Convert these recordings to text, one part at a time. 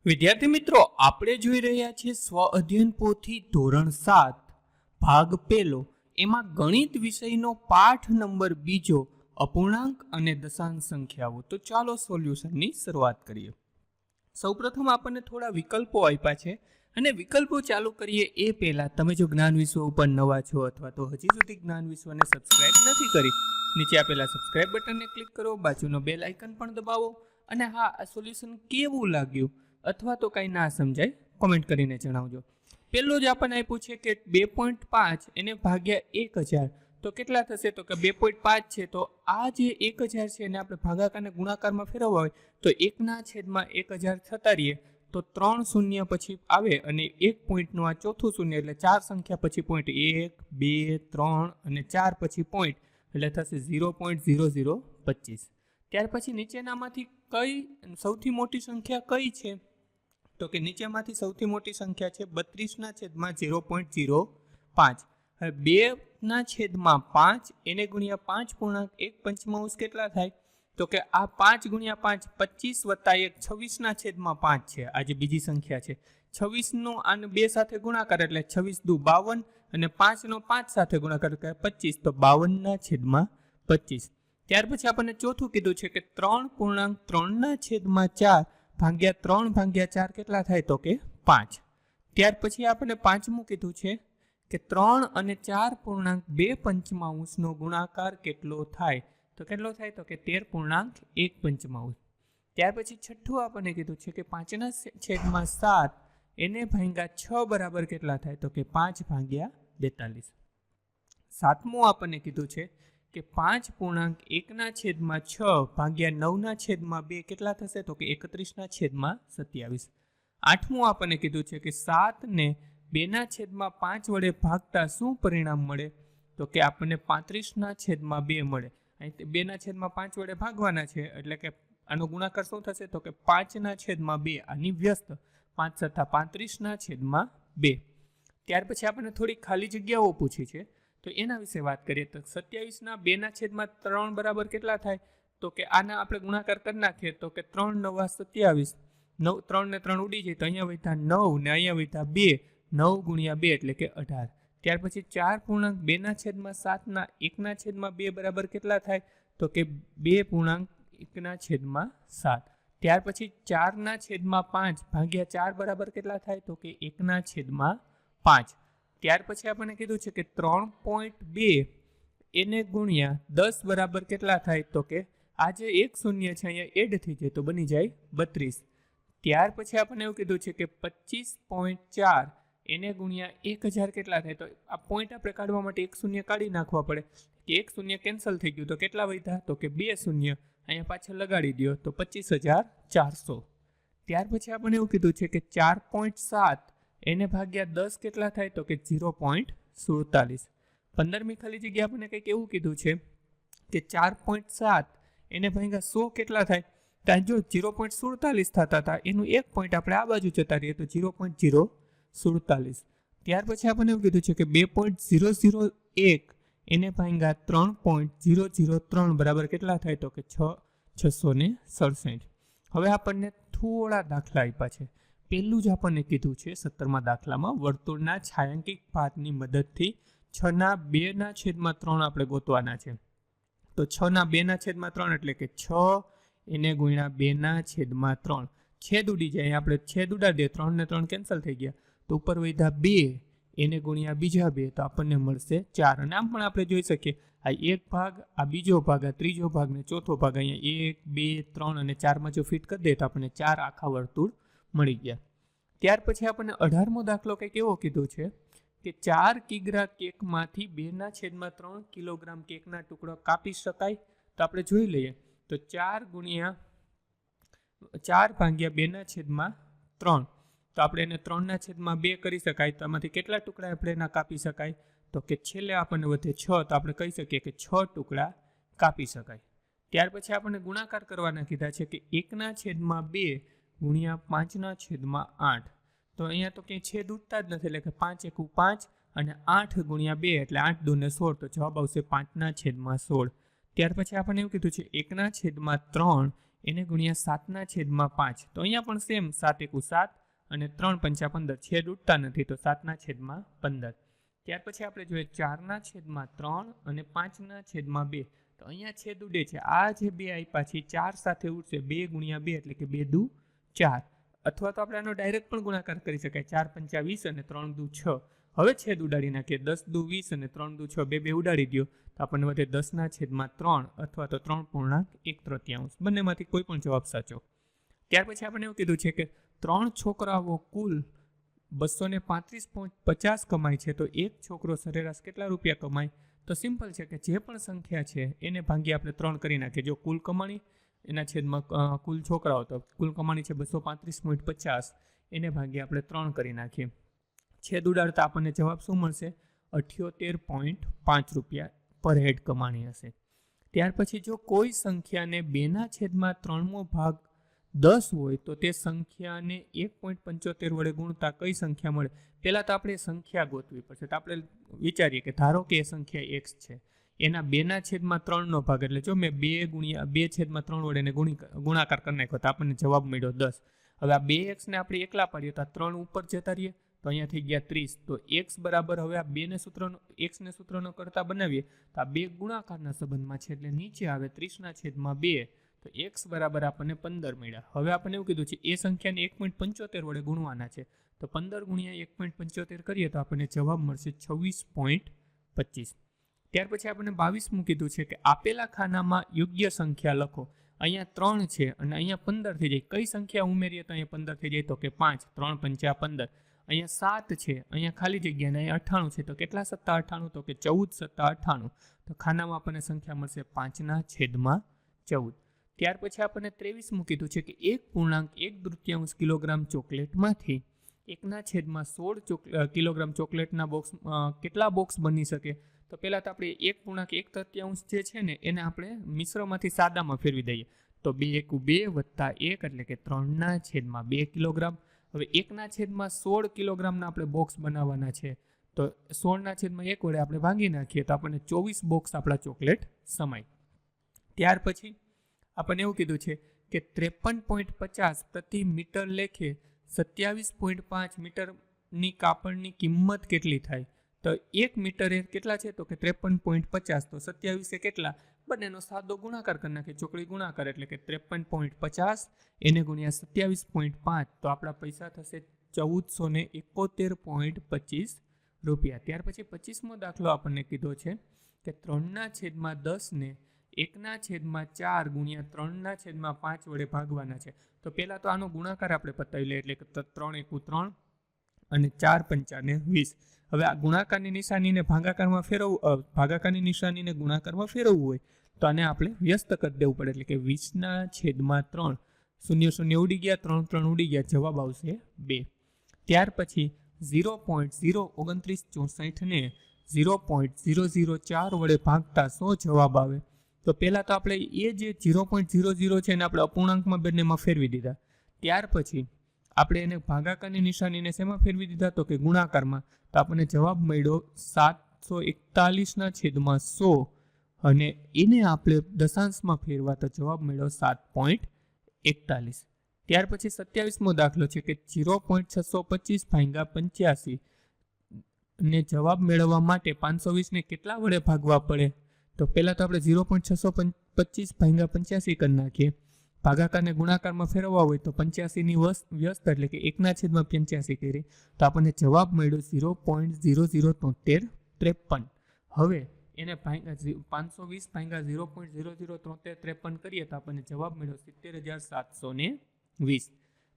વિદ્યાર્થી મિત્રો, આપણે જોઈ રહ્યા છીએ સ્વ અધ્યયન પોથી ધોરણ 7 ભાગ પહેલો, એમાં ગણિત વિષયનો પાઠ નંબર 2 અપૂર્ણાંક અને દશાંશ સંખ્યાઓ. તો ચાલો સોલ્યુશનની શરૂઆત કરીએ. સૌપ્રથમ આપણને થોડા વિકલ્પો આપ્યા છે અને વિકલ્પો ચાલુ કરીએ એ પહેલા તમે જો જ્ઞાન વિશ્વ ઉપર નવા છો અથવા તો હજી સુધી જ્ઞાન વિશ્વને સબસ્ક્રાઇબ નથી કરી, નીચે આપેલા સબસ્ક્રાઇબ બટનને ક્લિક કરો, બાજુનો બેલ આઇકન પણ દબાવો અને હા, આ સોલ્યુશન કેવું લાગ્યું અથવા તો કંઈ ના સમજાય કોમેન્ટ કરીને જણાવજો. પહેલો જ આપણને આપ્યું છે કે 2.5 એને ભાગ્યા 1000 તો કેટલા થશે? તો કે 2.5 છે તો આ જે 1000 છે એને આપણે ભાગાકાર અને ગુણાકારમાં ફેરવવા હોય તો 1/1000 થતા રહીએ તો 3 શૂન્ય પછી આવે અને 1 પોઈન્ટનું આ ચોથું શૂન્ય એટલે 4 સંખ્યા પછી પોઈન્ટ 1, 2, 3 અને 4 પછી પોઈન્ટ એટલે થશે 0.0025. ત્યાર પછી નીચેનામાંથી કઈ સૌથી મોટી સંખ્યા કઈ છે? તો કે નીચેમાંથી સૌથી મોટી સંખ્યા છે 32/0.05. હવે 2/5 એને ગુણ્યા 5.1 કેટલા થાય? તો કે આ 5 ગુણ્યા 5 25 વત્તા 1 26/5 છે. આ જે બીજી સંખ્યા છે 26નો આને 2 સાથે ગુણાકાર એટલે 26 દુ 52 અને 5નો 5 સાથે ગુણાકાર એટલે 25 તો 52/25. ત્યાર પછી આપણને ચોથું કીધું છે કે 3.3/4 ભાગ્યા 3/4 કેટલા થાય? તો કે 5. ત્યાર પછી આપણે પાંચમું કીધું છે કે 3 અને 4.2 ગુણાકાર કેટલો થાય? તો કેટલો થાય? તો કે 13.1. ત્યાર પછી છઠ્ઠું આપણને કીધું છે કે 5/7 એને ભાગ્યા 6 બરાબર કેટલા થાય? તો કે 5/42. સાતમું આપણને કીધું છે કે 5.1/6 ભાગ્યા 9/2 કેટલા થશે? તો કે 31/27. આઠમું આપણને કીધું છે કે 7 ને 2/5 વડે ભાગતા શું પરિણામ મળે? તો કે આપણને 35/2 મળે. અહીં 2/5 વડે ભાગવાના છે એટલે કે આનો ગુણાકાર શું થશે? તો કે 5/2. આની વ્યસ્ત 5 × 35/2. ત્યાર પછી આપણને થોડી ખાલી જગ્યાઓ પૂછી છે તો એના વિશે વાત કરીએ તો 27/2/3 બરાબર કેટલા થાય? તો કે આના આપણે ગુણાકાર કરી નાખીએ તો કે 3 × 9 = 27. 3 ને 3 ઉડી જાય તો અહીંયા વધ્યા 9 ને અહીંયા વધ્યા 2. 9 × 2 એટલે કે 18. ત્યાર પછી 4.2/7 1/2 બરાબર કેટલા થાય? તો કે 2.1/7. ત્યાર પછી 4/5 ભાગ્યા 4 બરાબર કેટલા થાય? તો કે 1/5. ત્યાર પછી આપણને કીધું છે કે 3.2 એને ગુણ્યા 10 બરાબર કેટલા થાય? તો કે આ જે એક શૂન્ય છે અહીંયા એડ થઈ જાય તો બની જાય 32. ત્યાર પછી આપણને એવું કીધું છે કે 25.4 એને ગુણ્યા 1000 કેટલા થાય? તો આ પોઈન્ટ આપણે કાઢવા માટે એક શૂન્ય કાઢી નાખવા પડે કે એક શૂન્ય કેન્સલ થઈ ગયું તો કેટલા વધ્યા? તો કે 2 શૂન્ય અહીંયા પાછળ લગાડી દો તો 25,400. ત્યાર પછી આપણને એવું કીધું છે કે 4.7 એને ભાગ્યા 10 કેટલા થાય? તો કે 0.47. 15મી ખાલી જગ્યા આપણને કંઈક એવું કીધું છે કે 4.7 એને ભાગ્યા 100 કેટલા થાય? ત્યાં જો 0.47 થતા હતા એનું એક પોઈન્ટ આપણે આ બાજુ જતા રહીએ તો 0.047. ત્યાર પછી આપણને એવું કીધું છે કે 2.001 એને ભાગ્યા 3.003 બરાબર કેટલા થાય? તો કે 667. હવે આપણને થોડા દાખલા આપ્યા છે. પહેલું જ આપણને કીધું છે 17મા દાખલામાં વર્તુળના છાયાંકિત ભાગની મદદથી 6/2/3 આપણે ગોતવાના છે. તો 6/2/3 એટલે કે 6 એને ગુણ્યા 2/3. છેદ ઉડી જાય, આપણે છેદ ઉડાડી દે, 3 ને 3 કેન્સલ થઈ ગયા તો ઉપર વધ્યા 2 એને ગુણ્યા બીજા 2 તો આપણને મળશે 4. અને આમ પણ આપણે જોઈ શકીએ આ એક ભાગ, આ બીજો ભાગ, આ ત્રીજો ભાગ ને ચોથો ભાગ અહીંયા 1, 2, 3 અને 4માં જો ફિટ કરી દે તો આપણને 4 આખા વર્તુળ મળી ગયા. ત્યાર પછી આપણને 18મો દાખલો કંઈક એવો કીધો છે કે 4 કિગ્રા કેકમાંથી 2/3 કિલોગ્રામ કેકના ટુકડા કાપી શકાય? તો આપણે જોઈ લઈએ તો 4 ભાગ્યા 2/3 તો આપણે એને 3/2 કરી શકાય. તો આમાંથી કેટલા ટુકડા આપણે એના કાપી શકાય? તો કે છેલ્લે આપણને વધે 6 તો આપણે કહી શકીએ કે 6 ટુકડા કાપી શકાય. ત્યાર પછી આપણને ગુણાકાર કરવાના કીધા છે કે 1/2 ગુણ્યા 5/8. તો અહીંયા તો કંઈ છેદ ઉઠતા જ નથી એટલે કે 5 × 1 = 5 અને 8 × 2 એટલે 8 × 2 = 16 તો જવાબ આવશે 5/16. ત્યાર પછી આપણને એવું કીધું છે 1/3 એને ગુણ્યા 7/5. તો અહીંયા પણ સેમ 7 એકુ 7 અને 3 પંચા 15, છેદ ઉડતા નથી તો 7/15. ત્યાર પછી આપણે જોઈએ 4/3 અને 5/2. તો અહીંયા છેદ ઉડે છે, આ જે બે આપ્યા છે 4 સાથે ઉડશે, 2 ગુણ્યા 2 એટલે કે 2 દુ 4. અથવા તો આપણે આનો ડાયરેક્ટ પણ ગુણાકાર કરી શકાય, 4 પંચા 20 અને 3 દુ 6. હવે છેદ ઉડાડી નાખીએ, 10 દુ 20 અને 3 દુ 6, બે ઉડાડી દો તો આપણને વધે 10/3 અથવા તો 3.1/3. બંનેમાંથી કોઈ પણ જવાબ સાચો. ત્યાર પછી આપણે એવું કીધું છે કે 3 છોકરાઓ કુલ 235.50 કમાય છે, તો એક છોકરો સરેરાશ કેટલા રૂપિયા કમાય? તો સિમ્પલ છે કે જે પણ સંખ્યા છે એને ભાંગી આપણે 3 કરી નાખીએ. જો કુલ કમાણી એના છેદમાં કુલ છોકરાઓ, તો કુલ કમાણી છે 235.50, એને ભાંગી આપણે 3 કરી નાખીએ. છેદ ઉડાડતા આપણને જવાબ શું મળશે? 78.5 રૂપિયા પર હેડ કમાણી હશે. ત્યાર પછી જો કોઈ સંખ્યાને 2/3 ભાગ 10 હોય તો તે સંખ્યાને 1.75 વડે ગુણતા કઈ સંખ્યા મળે? પહેલાં તો આપણે સંખ્યા ગોતવી પડશે. તો આપણે વિચારીએ કે ધારો કે એ સંખ્યા x છે, એના 2/3 ભાગ, એટલે જો મેં 2/3 વડે એને ગુણાકાર કરી નાખ્યો તો આપણને જવાબ મળ્યો 10. હવે આ 2x ને આપણે એકલા પાડીએ તો આ 3 ઉપર જતા રહીએ તો અહીંયા થઈ ગયા 30. તો x બરાબર, હવે આ 2 x ને સૂત્રનો કરતા બનાવીએ તો આ 2 ગુણાકારના સંબંધમાં છે એટલે નીચે આવે 30/2. તો x બરાબર આપણને 15 મળ્યા. હવે આપણને એવું કીધું છે એ સંખ્યાને 1.75 વડે ગુણવાના છે, તો 15 ગુણ્યા 1.75 કરીએ તો આપણને જવાબ મળશે 26.25. ત્યાર પછી આપણને 22મું કીધું છે કે આપેલા ખાનામાં યોગ્ય સંખ્યા લખો. અહીંયા 3 છે અને અહીંયા 15 થઈ જાય. કઈ સંખ્યા ઉમેરીએ તો અહીંયા 15 થઈ જાય? તો કે 5, 3 પંચા 15. અહીંયા 7 છે, અહીંયા ખાલી જગ્યા ને અહીંયા 98 છે, તો કેટલા સત્તા 98? તો કે 14 સત્તા 98. તો ખાનામાં આપણને સંખ્યા મળશે 5/14. ત્યાર પછી આપણને 23મું કીધું છે કે 1.1 કિલોગ્રામ ચોકલેટમાંથી 1/16 કિલોગ્રામ ચોકલેટના બોક્સ કેટલા બોક્સ બની શકે? તો પહેલાં તો આપણે 1.1 જે છે ને એને આપણે મિશ્રમાંથી સાદામાં ફેરવી દઈએ. તો 2 એકુ 2 વત્તા 1 એટલે કે 3/2 કિલોગ્રામ. હવે 1/16 કિલોગ્રામના આપણે બોક્સ બનાવવાના છે, તો 16/1 વડે આપણે ભાંગી નાખીએ તો આપણને 24 બોક્સ આપણા ચોકલેટ સમાય. ત્યાર પછી આપણને એવું કીધું છે કે 53.50 પ્રતિ મીટર લેખે 27.5 મીટરની કાપડની કિંમત કેટલી થાય? તો 1 મીટર એ કેટલા છે? તો કે 53.50. તો 27 એ કેટલા? બંનેનો સાદો ગુણાકાર કરી નાખીએ, ચોકડી ગુણાકાર એટલે કે 53.50 એને ગુણ્યા 27.5. તો આપણા પૈસા થશે 1471.25 રૂપિયા. ત્યાર પછી 25મો દાખલો આપણને કીધો છે કે 3/10 ને 1/4 ગુણ્યા 3/5 વડે ભાગવાના છે. તો પહેલાં તો આનો ગુણાકાર આપણે પતાવી લઈએ, એટલે કે 3 એકુ 3 અને 4 પંચા 20. હવે આ ગુણાકારની નિશાનીને ભાગાકારની નિશાનીને ગુણાકારમાં ફેરવવું હોય તો આને આપણે વ્યસ્ત કરી દેવું પડે, એટલે કે 20/3. 0 ઉડી ગયા, 3 ઉડી ગયા, જવાબ આવશે 2. ત્યાર પછી 0.02964 ને 0.004 વડે ભાગતા 100 જવાબ આવે. તો પહેલાં તો આપણે એ જે 0.00 છે એને આપણે અપૂર્ણાંકમાં બંનેમાં ફેરવી દીધા. ત્યાર પછી આપણે એને ભાગાકારની નિશાનીને શેમાં ફેરવી દીધા? તો કે ગુણાકારમાં. તો આપણને જવાબ મળ્યો 741/100 અને એને આપણે દશાંશમાં ફેરવા તો જવાબ મળ્યો 7.41. ત્યાર પછી 27મો દાખલો છે કે 0.625/85 ને જવાબ મેળવવા માટે 520 ને કેટલા વડે ભાગવા પડે? તો પહેલાં તો આપણે 0.625/85 કરી નાખીએ. ભાગાકારને ગુણાકારમાં ફેરવવા હોય તો 85ની વ્યસ્ત એટલે કે 1/85 કરી તો આપણને જવાબ મળ્યો 0.0073. હવે એને 520/0.0073 કરીએ તો આપણને જવાબ મળ્યો 70,720.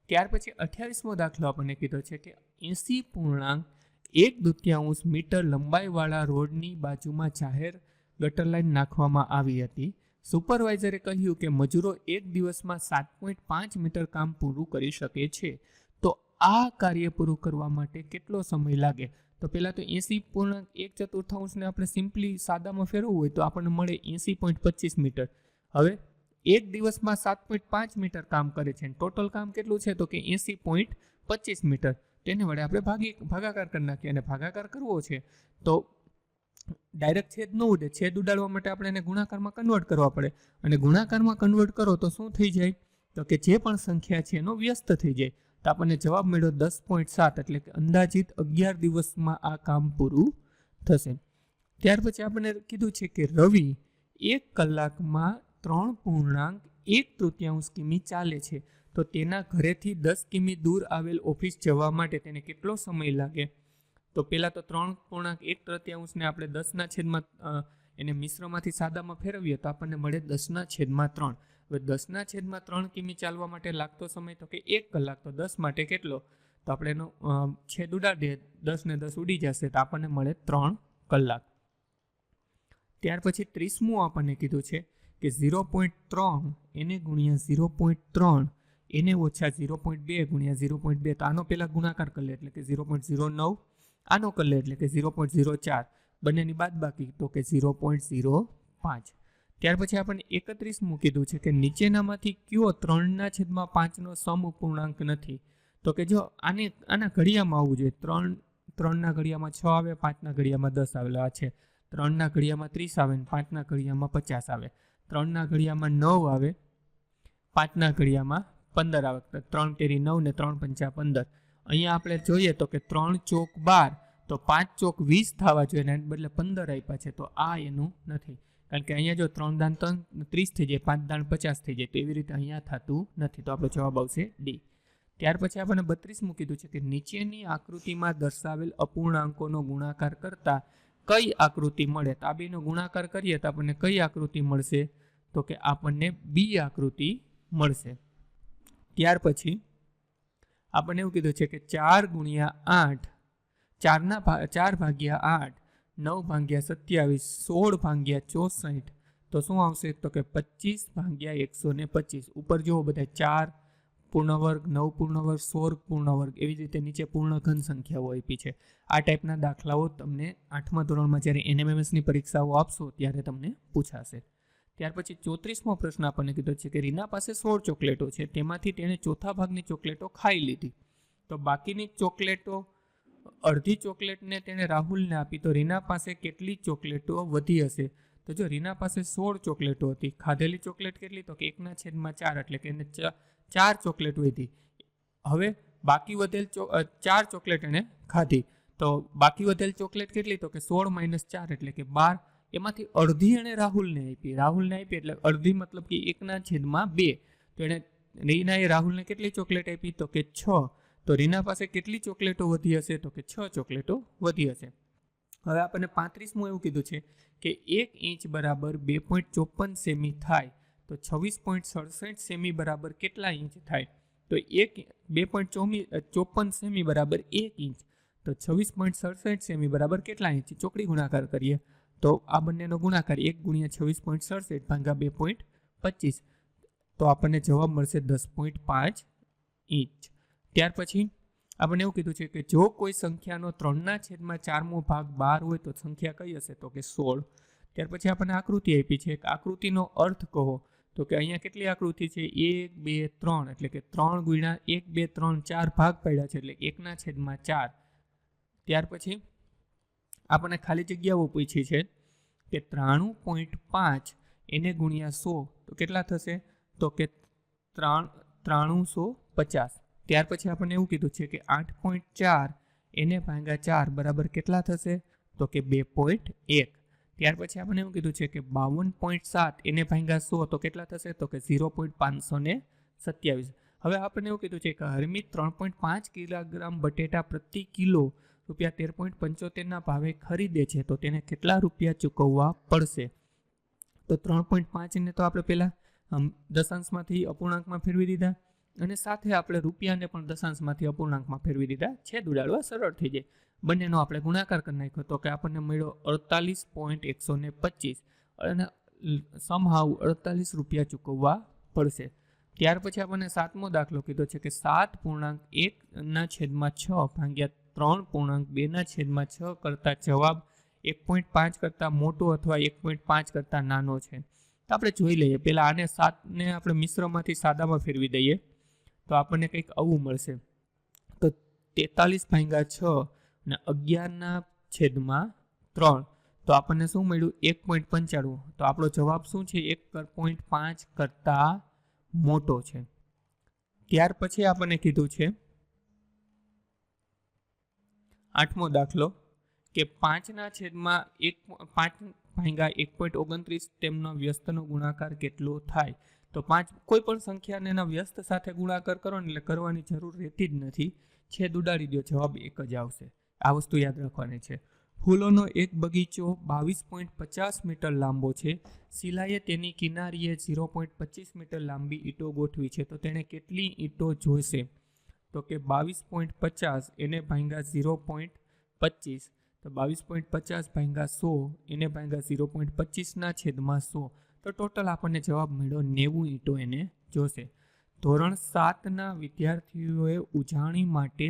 ત્યાર પછી 28મો દાખલો આપણને કીધો છે કે 80.1 મીટર લંબાઈવાળા રોડની બાજુમાં જાહેર ગટર લાઈન નાખવામાં આવી હતી. સુપરવાઇઝરે કહ્યું કે મજૂરો એક દિવસમાં 7.5 મીટર કામ પૂરું કરી શકે છે, તો આ કાર્ય પૂરું કરવા માટે કેટલો સમય લાગે? તો પહેલાં તો 80.1 ને આપણે સિમ્પલી સાદામાં ફેરવવું હોય તો આપણને મળે 80.25 મીટર. હવે એક દિવસમાં 7.5 મીટર કામ કરે છે, ટોટલ કામ કેટલું છે? તો કે 80.25 મીટર. તેને વડે આપણે ભાગાકાર કરી નાખીએ અને ભાગાકાર કરવો છે તો ડાયરેક્ટ છેદ ન ઉડે, છેદ ઉડાડવા માટે આપણે એને ગુણાકારમાં કન્વર્ટ કરવા પડે, અને ગુણાકારમાં કન્વર્ટ કરો તો શું થઈ જાય, તો કે જે પણ સંખ્યા છે એનો વ્યસ્ત થઈ જાય. તો આપણને જવાબ મળ્યો 10.7, એટલે કે અંદાજિત 11 દિવસમાં આ કામ પૂરું થશે. ત્યાર પછી આપણને કીધું છે કે રવિ 1 કલાકમાં 3.1 કિમી ચાલે છે, તો તેના ઘરેથી 10 કિમી દૂર આવેલ ઓફિસ જવા માટે તેને કેટલો સમય લાગે? તો પહેલાં તો 3.1 ને આપણે 10/3 એને મિશ્રમાંથી સાદામાં ફેરવીએ તો આપણને મળે 10/3. હવે 10/3 કિમી ચાલવા માટે લાગતો સમય તો કે 1 કલાક, તો 10 માટે કેટલો? તો આપણે એનો છેદ ઉડાડીએ, 10 ને 10 ઉડી જશે, તો આપણને મળે 3 કલાક. ત્યાર પછી 30મું આપણને કીધું છે કે 0.3 એને ગુણ્યા 0.3 એને ઓછા 0.2 ગુણ્યા 0.2, તો આનો પહેલાં ગુણાકાર કરી લે એટલે કે 0.09, આનો કરી લે એટલે કે 0.04, બંનેની બાદબાકી તો કે 0.05. ત્યાર પછી આપણને 31મું કીધું છે કે નીચેનામાંથી કયો 3/5નો સમઅપૂર્ણાંક નથી? તો કે જો આના ઘડિયામાં આવવું જોઈએ, 3ના ઘડિયામાં 6 આવે, 5ના ઘડિયામાં 10 આવેલા છે, 3ના ઘડિયામાં 30 આવે, 5ના ઘડિયામાં 50 આવે, 3ના ઘડિયામાં 9 આવે, 5ના ઘડિયામાં 15 આવે, 3 તેરી 9 ને 3 પંચા 15. અહીંયા આપણે જોઈએ તો કે 3 ચોક 12, તો 5 ચોક 20 થવા જોઈએ, એના બદલે 15 આપ્યા છે, તો આ એનું નથી. કારણ કે અહીંયા જો 3 દાન 30 થઈ જાય, 5 દાન 50 થઈ જાય, તો એવી રીતે અહીંયા થતું નથી, તો આપણો જવાબ આવશે ડી. ત્યાર પછી આપણને 32મું કીધું છે કે નીચેની આકૃતિમાં દર્શાવેલ અપૂર્ણાંકોનો ગુણાકાર કરતા કઈ આકૃતિ મળે? તો આ બેનો ગુણાકાર કરીએ તો આપણને કઈ આકૃતિ મળશે? તો કે આપણને બી આકૃતિ મળશે. ત્યાર પછી આપણને એવું કીધું છે કે 4 ગુણ્યા 8, 4 ભાગ્યા 8, 9 ભાગ્યા 27, 16 ભાગ્યા 64, તો શું આવશે? તો કે 25 ભાગ્યા 125. ઉપર જુઓ બધા 4 પૂર્ણવર્ગ, 9 પૂર્ણવર્ગ, 16 પૂર્ણવર્ગ, એવી રીતે નીચે પૂર્ણ ઘન સંખ્યાઓ આપી છે. આ ટાઈપના દાખલાઓ તમને 8મા ધોરણમાં જ્યારે NMMSની પરીક્ષાઓ આપશો ત્યારે તમને પૂછાશે. ત્યાર પછી 34મો પ્રશ્ન આપણને કીધો છે કે રીના પાસે 16 ચોકલેટો છે, તેમાંથી તેણે ચોથા ભાગની ચોકલેટો ખાઈ લીધી, તો બાકીની ચોકલેટો, અડધી ચોકલેટને તેણે રાહુલને આપી, તો રીના પાસે કેટલી ચોકલેટો વધી હશે? તો જો રીના પાસે 16 ચોકલેટો હતી, ખાધેલી ચોકલેટ કેટલી? તો કે 1/4, એટલે કે એને 4 ચોકલેટ વધી. હવે બાકી વધેલ 4 ચોકલેટ એને ખાધી, તો બાકી વધેલ ચોકલેટ કેટલી? તો કે 16 - 4 એટલે કે 12. એમાંથી અડધી એને રાહુલને આપી, એટલે અડધી મતલબ કે 1/2. તો એને રીનાએ રાહુલને કેટલી ચોકલેટ આપી? તો કે 6. તો રીના પાસે કેટલી ચોકલેટો વધી હશે? તો કે 6 ચોકલેટો વધી હશે. હવે આપણને 35મું એવું કીધું છે કે 1 ઇંચ બરાબર 2.54 સેમી થાય, તો 26.67 સેમી બરાબર કેટલા ઇંચ થાય? તો 2.54 સેમી બરાબર 1 ઇંચ, તો 26.67 સેમી બરાબર કેટલા ઇંચ? ચોકડી ગુણાકાર કરીએ તો આ બંનેનો ગુણાકાર 1 ગુણ્યા 26.67 ભાગ્યા 2.25, તો આપણને જવાબ મળશે 10.5 ઇંચ. ત્યાર પછી આપણને એવું કીધું છે કે જો કોઈ સંખ્યાનો 3/4મો ભાગ 12 હોય તો સંખ્યા કઈ હશે? તો કે 16. ત્યાર પછી આપણને આકૃતિ આપી છે, આકૃતિનો અર્થ કહો. તો કે અહીંયા કેટલી આકૃતિ છે? 1 2 3, એટલે કે 3 ગુણ્યા 1 2 3 4 ભાગ પડ્યા છે, એટલે 1/4. ત્યાર પછી આપણને ખાલી જગ્યાઓ પૂછી છે કે 93.5 એને ગુણ્યા 100, તો કેટલા થશે? તો કે 350. ત્યાર પછી આપણને એવું કીધું છે કે 8.4 એને ભાગ્યા 4 બરાબર કેટલા થશે? તો કે 2.1. ત્યાર પછી આપણને એવું કીધું છે કે 52.7 એને ભાગ્યા 100, તો કેટલા થશે? તો કે 0.527. હવે આપણને એવું કીધું છે કે હરમિત 3.5 કિલોગ્રામ બટેટા પ્રતિ કિલો ₹13.75 ભાવે ખરીદે છે, તો તેને કેટલા રૂપિયા ચૂકવવા પડશે? તો 3.5 ને તો આપણે પહેલા દશાંશમાંથી અપૂર્ણાંકમાં ફેરવી દીધા, અને સાથે આપણે રૂપિયાને પણ દશાંશમાંથી અપૂર્ણાંકમાં ફેરવી દીધા, છેદ ઉડાડવા સરળ થઈ જાય. બંનેનો આપણે ગુણાકાર કરી નાખ્યો, તો કે આપણને મળ્યો 48.125, અને સમહાવ 48 રૂપિયા ચૂકવવા પડશે. ત્યાર પછી આપણને 7મો દાખલો કીધો છે કે 7.1/6 ભાગ્યા 3.2/6 કરતા જવાબ 1.5 કરતાં મોટો અથવા 1.5 કરતાં નાનો છે. તો આપણે જોઈ લઈએ. પહેલાં આને 7ને આપણે મિશ્રમાંથી સાદામાં ફેરવી દઈએ તો આપણને કંઈક આવું મળશે. તો 43/6 અને 11/3, તો આપણને શું મળ્યું 1.95. તો આપણો જવાબ શું છે 1.5 કરતાં મોટો છે. ત્યાર પછી આપણને કીધું છે 8મો દાખલો કે 5/1.29 તેમનો વ્યસ્તનો ગુણાકાર કેટલો થાય. તો 5 કોઈ પણ સંખ્યાને એના વ્યસ્ત સાથે ગુણાકાર કરો ને એટલે કરવાની જરૂર રહેતી જ નથી, છેદ ઉડાડી દો, જવાબ 1 જ આવશે. આ વસ્તુ યાદ રાખવાની છે. ફૂલોનો એક બગીચો 22.50 મીટર લાંબો છે. શિલાએ તેની કિનારીએ 0.25 મીટર લાંબી ઈંટો ગોઠવી છે. તો તેણે કેટલી ઈંટો જોઈશે? તો કે 22.50 એને ભાગ્યા 0.25, તો 22.50 ભાગ્યા 100 એને ભાગ્યા 0.25 છેદમાં 100. તો ટોટલ આપણને જવાબ મળ્યો 90 ઈંટો એને જોશે. ધોરણ 7ના વિદ્યાર્થીઓએ ઉજાણી માટે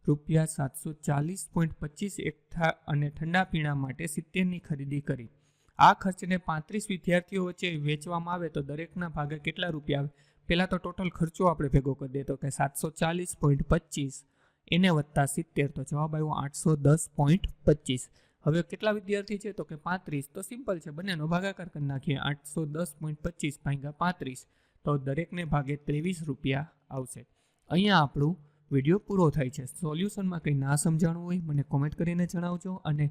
₹740.25 એકઠા અને ઠંડા પીણા માટે 70ની ખરીદી કરી. આ ખર્ચને 35 વિદ્યાર્થીઓ વચ્ચે વેચવામાં આવે તો દરેકના ભાગે કેટલા રૂપિયા આવે? પહેલાં તો ટોટલ ખર્ચો આપણે ભેગો કરી દઈએ તો કે 740.25 એને વત્તા 70, તો જવાબ આવ્યો 810.25. હવે કેટલા વિદ્યાર્થી છે? તો કે 35. તો સિમ્પલ છે, બંનેનો ભાગાકાર કરી નાખીએ. 810.25 ભાગ્યા 35, તો દરેકને ભાગે 23 રૂપિયા આવશે. અહીંયા આપણું વિડીયો પૂરો થાય છે. સોલ્યુશનમાં કંઈ ના સમજાણું હોય મને કોમેન્ટ કરીને જણાવજો, અને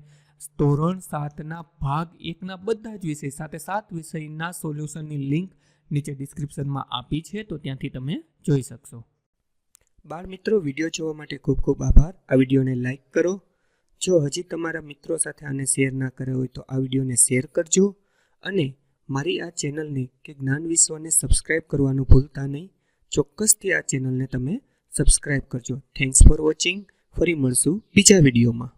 ધોરણ 7ના ભાગ 1ના બધા જ વિષય સાથે 7 વિષયના સોલ્યુશનની લિંક નીચે ડિસ્ક્રિપ્શનમાં આપી છે, તો ત્યાંથી તમે જોઈ શકશો. બાળ મિત્રો, વિડીયો જોવા માટે ખૂબ ખૂબ આભાર. આ વિડીયોને લાઈક કરો. જો હજી તમારા મિત્રો સાથે આને શેર ના કર્યો હોય તો આ વિડીયોને શેર કરજો, અને મારી આ ચેનલને કે જ્ઞાન વિશ્વને સબસ્ક્રાઈબ કરવાનું ભૂલતા નહીં. ચોક્કસથી આ ચેનલને તમે સબસ્ક્રાઈબ કરજો. Thanks for watching. ફરી મળશું બીજા વિડીયોમાં.